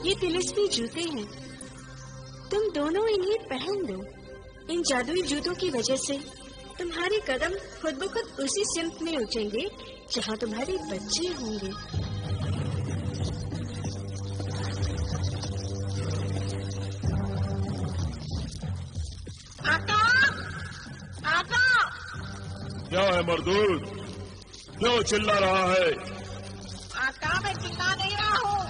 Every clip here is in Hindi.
ये तिलिस्मी जूते हैं, तुम दोनों इन्हें पहन लो। इन जादुई जूतों की वजह से तुम्हारे कदम खुद ब खुद उसी सिमत में उठेंगे जहाँ तुम्हारे बच्चे होंगे। आका, आका। क्या है मर्दूद, क्यों चिल्ला रहा है? आका, मैं चिल्ला नहीं रहा हूँ,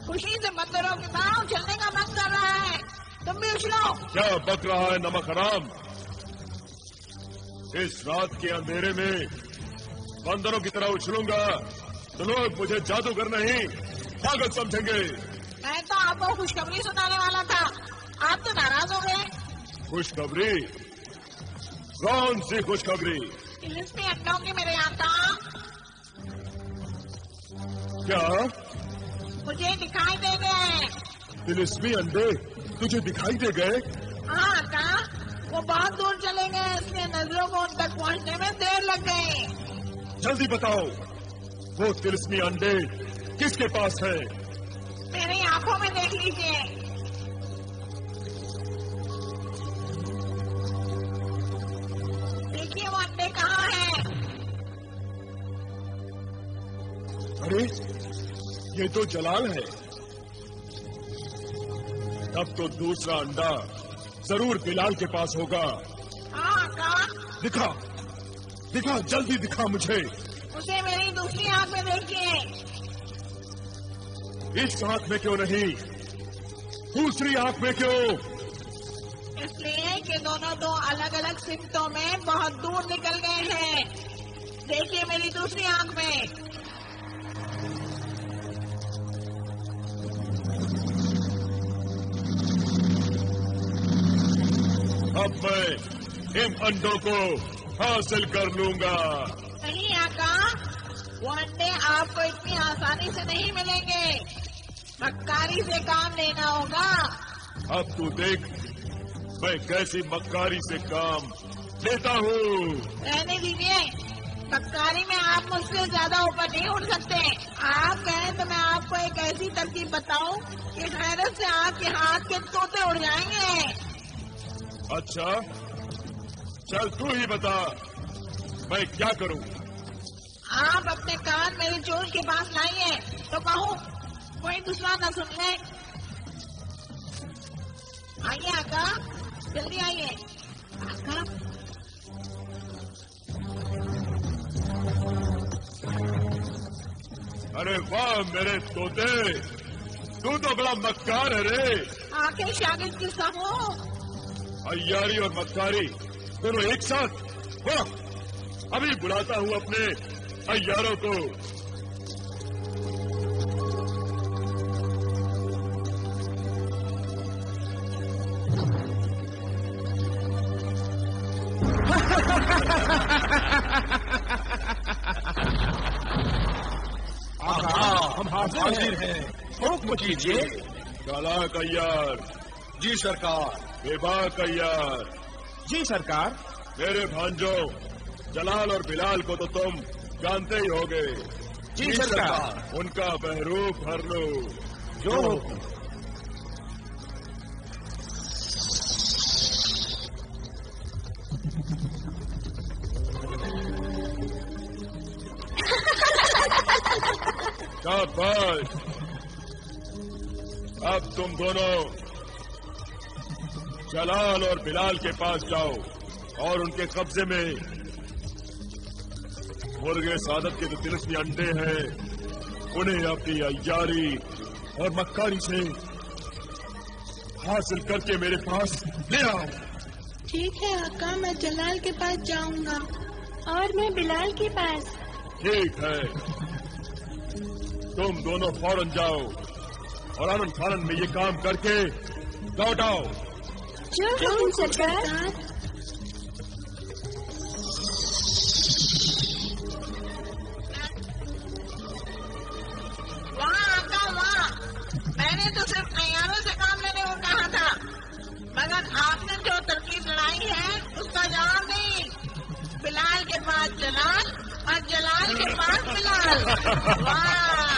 खुशी से मंदिरों के पाँव चलने का मन कर रहा है, तुम भी उछलो। क्या बक रहा है नमक हराम? इस रात के अंधेरे में बंदरों की तरह उछलूंगा तो लोग मुझे जादूगर नहीं पागल समझेंगे। मैं तो आपको खुशखबरी सुनाने वाला था, आप तो नाराज हो गए। खुशखबरी? कौन सी खुशखबरी? तिलिस्मी अंडों की मेरे आका। क्या? मुझे दिखाई दे गए। तिलिस्मी अंडे तुझे दिखाई दे गए? हाँ आका, वो बहुत दूर चले गए, इसलिए नजरों को उन तक पहुँचने में देर लग गई। जल्दी बताओ, वो तिलिस्मी अंडे किसके पास है? मेरी आंखों में देख लीजिए। देखिए वो अंडे कहाँ हैं? अरे ये तो जलाल है। तब तो दूसरा अंडा जरूर बिलाल के पास होगा। हाँ आका। दिखा दिखा, जल्दी दिखा मुझे। उसे मेरी दूसरी आंख में देखिए। इस आंख में क्यों नहीं, दूसरी आंख में क्यों? इसलिए कि दोनों दो अलग अलग सिमतों में बहुत दूर निकल गए हैं। देखिए मेरी दूसरी आंख में। अब मैं इन अंडों को हासिल कर लूंगा। नहीं आका, वो अंडे आपको इतनी आसानी से नहीं मिलेंगे, मक्कारी से काम लेना होगा। अब तू देख मैं कैसी मक्कारी से काम लेता हूँ। रहने दीजिए, मक्कारी में आप मुझसे ज्यादा ऊपर नहीं उठ सकते। आप कहें तो मैं आपको एक ऐसी तरकीब बताऊं कि हैरत से आपके हाथ के तोते उड़ जाएंगे। अच्छा चल तू ही बता, मैं क्या करूं? आप अपने कान मेरे चोंच के पास लाइए तो कहूँ कोई दूसरा न सुन ले। आइए आका, जल्दी आइए आका। अरे वाह मेरे तोते, तू तो बड़ा मक्कार है रे। आके शागिर्द किसका हो? अय्यारी और मक्कारी दोनों एक साथ? वाह, अभी बुलाता हूँ अपने अय्यारों को। हम हाजिर हैं, हुक्म कीजिए। चालाक अय्यार। जी सरकार। बेबाक अय्यार। जी सरकार। मेरे भांजों जलाल और बिलाल को तो तुम जानते ही होगे। जी सरकार। उनका बहरूप भर लो। जो शाबाश। अब तुम दोनों जलाल और बिलाल के पास जाओ और उनके कब्जे में मुर्गे सादत के जो तिलिस्मी अंडे हैं उन्हें अपनी अय्यारी और मक्कारी से हासिल करके मेरे पास ले आओ। ठीक है आका, मैं जलाल के पास जाऊंगा और मैं बिलाल के पास। ठीक है, तुम दोनों फौरन जाओ और आनंद फानन में ये काम करके लौट आओ। जो सरकार। वहाँ आका, वहाँ मैंने तो सिर्फ तैयारों से काम लेने को कहा था, मगर आपने जो तरकीब लाई है उसका जवाब नहीं। बिलाल के पास जलाल और जलाल के पास बिलाल। वाह।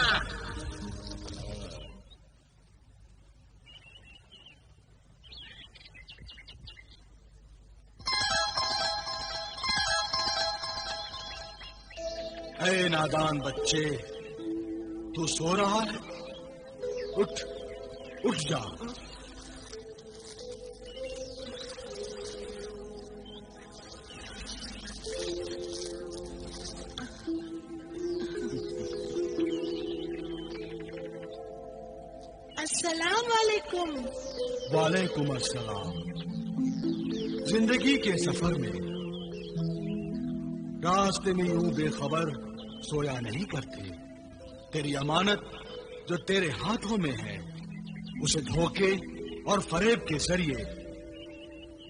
अरे नादान बच्चे, तू सो रहा है? उठ, उठ जा। अस्सलाम वालेकुम। वालेकुम अस्सलाम। जिंदगी के सफर में रास्ते में यूं बेखबर सोया नहीं करते। तेरी अमानत जो तेरे हाथों में है, उसे धोखे और फरेब के जरिए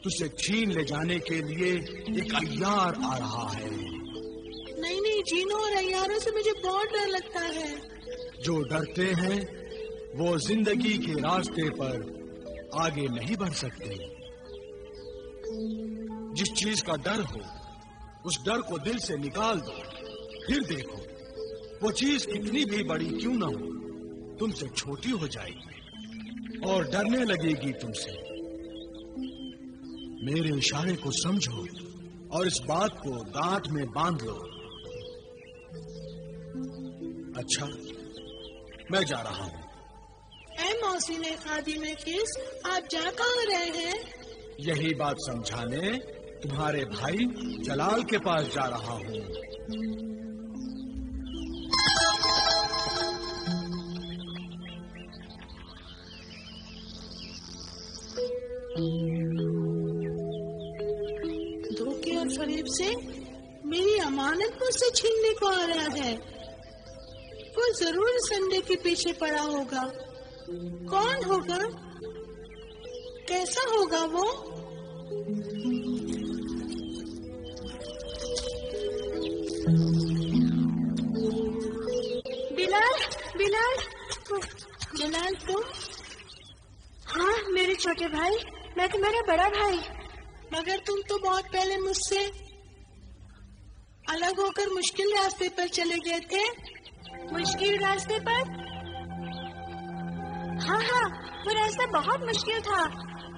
तुझसे छीन ले जाने के लिए एक अय्यार आ रहा है। नहीं नहीं, जीनों और अय्यारों से मुझे बहुत डर लगता है। जो डरते हैं वो जिंदगी के रास्ते पर आगे नहीं बढ़ सकते। जिस चीज का डर हो, उस डर को दिल से निकाल दो, फिर देखो वो चीज कितनी भी बड़ी क्यों ना हो, तुमसे छोटी हो जाएगी और डरने लगेगी तुमसे। मेरे इशारे को समझो और इस बात को गांठ में बांध लो। अच्छा, मैं जा रहा हूँ। ऐ मौसीने खादिमे किस, आप जा कहाँ रहे हैं? यही बात समझाने तुम्हारे भाई जलाल के पास जा रहा हूँ। धोखे और फरेब से मेरी अमानत मुझसे छीनने को आ रहा है। वो जरूर इस अंडे के पीछे पड़ा होगा। कौन होगा? कैसा होगा वो? बिलाल, बिलाल, जलाल तुम? हाँ मेरे छोटे भाई, मैं तुम्हारा बड़ा भाई। मगर तुम तो बहुत पहले मुझसे अलग होकर मुश्किल रास्ते पर चले गए थे। मुश्किल रास्ते पर? हाँ हाँ, वो रास्ता बहुत मुश्किल था,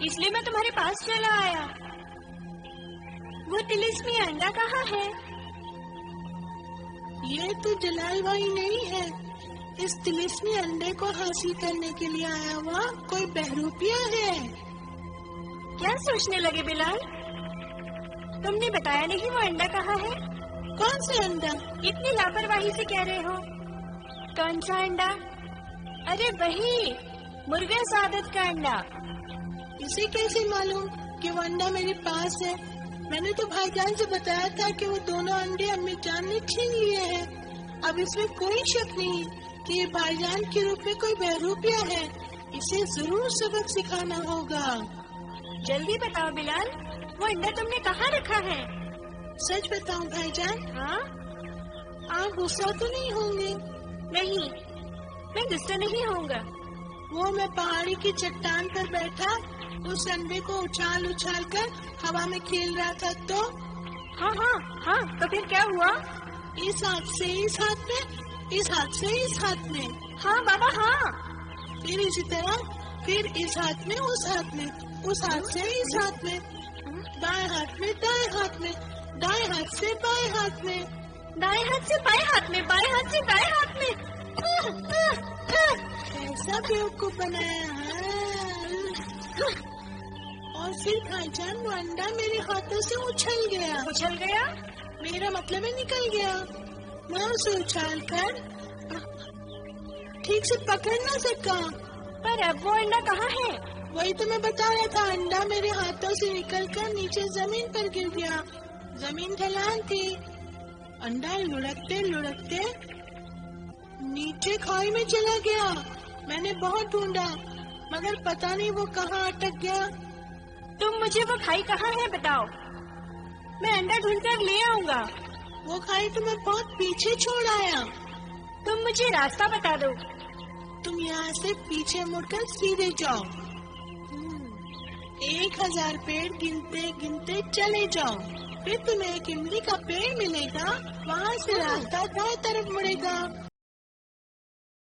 इसलिए मैं तुम्हारे पास चला आया। वो तिलिस्मी अंडा कहाँ है? ये तो जलाल भाई नहीं है। इस तिलिस्मी अंडे को हासिल करने के लिए आया हुआ कोई बहरूपिया है। क्या सोचने लगे बिलाल? तुमने बताया नहीं वो अंडा कहाँ है? कौन सा अंडा? इतनी लापरवाही से कह रहे हो। कौन सा अंडा? अरे वही मुर्गा सादत का अंडा। इसे कैसे मालूम कि वो अंडा मेरे पास है? मैंने तो भाईजान से बताया था कि वो दोनों अंडे अम्मी जान ने छीन लिए हैं। अब इसमें कोई शक नहीं कि ये भाईजान के रूप में कोई बहरूपिया है। इसे जरूर सबक सिखाना होगा। जल्दी बताओ बिलाल, वो अंडा तुमने कहाँ रखा है? सच बताऊं भाईजान? हाँ? आप गुस्सा तो नहीं होंगे? नहीं, मैं गुस्सा नहीं होऊंगा। वो मैं पहाड़ी की चट्टान पर बैठा उस अंडे को उछाल उछाल कर हवा में खेल रहा था तो? हाँ हाँ हाँ, तो फिर क्या हुआ? इस हाथ से इस हाथ में, इस हाथ से इस हाथ में। हाँ बाबा हाँ। फिर इसी तरह, फिर इस हाथ में उस हाथ में, उस हाथ से इस हाथ में, दाएं हाथ में दाएं हाथ में, दाएं हाथ से बाएं हाथ में, दाएं हाथ से बाएं हाथ में, बाएं हाथ से दाएं हाथ में। ऐसा बेवकूफ बनाया है। और फिर भाईजान वो अंडा मेरे हाथों से उछल गया। उछल गया? मेरा मतलब है निकल गया। मैं उसे उछाल कर ठीक से पकड़ ना सका। पर अब वो अंडा कहाँ है? वही तो मैं बता रहा था। अंडा मेरे हाथों से निकलकर नीचे जमीन पर गिर गया। जमीन ढलान थी। अंडा लुढ़कते लुढ़कते नीचे खाई में चला गया। मैंने बहुत ढूंढा मगर पता नहीं वो कहाँ अटक गया। तुम मुझे वो खाई कहाँ है बताओ, मैं अंडा ढूंढकर ले आऊंगा। वो खाई तो मैं बहुत पीछे छोड़ आया। तुम मुझे रास्ता बता दो। तुम यहाँ से पीछे मुड़कर सीधे जाओ। 1000 पेड़ गिनते गिनते चले जाओ। फिर तुम्हें एक इमली का पेड़ मिलेगा। वहाँ से रास्ता दाएं तरफ मुड़ेगा।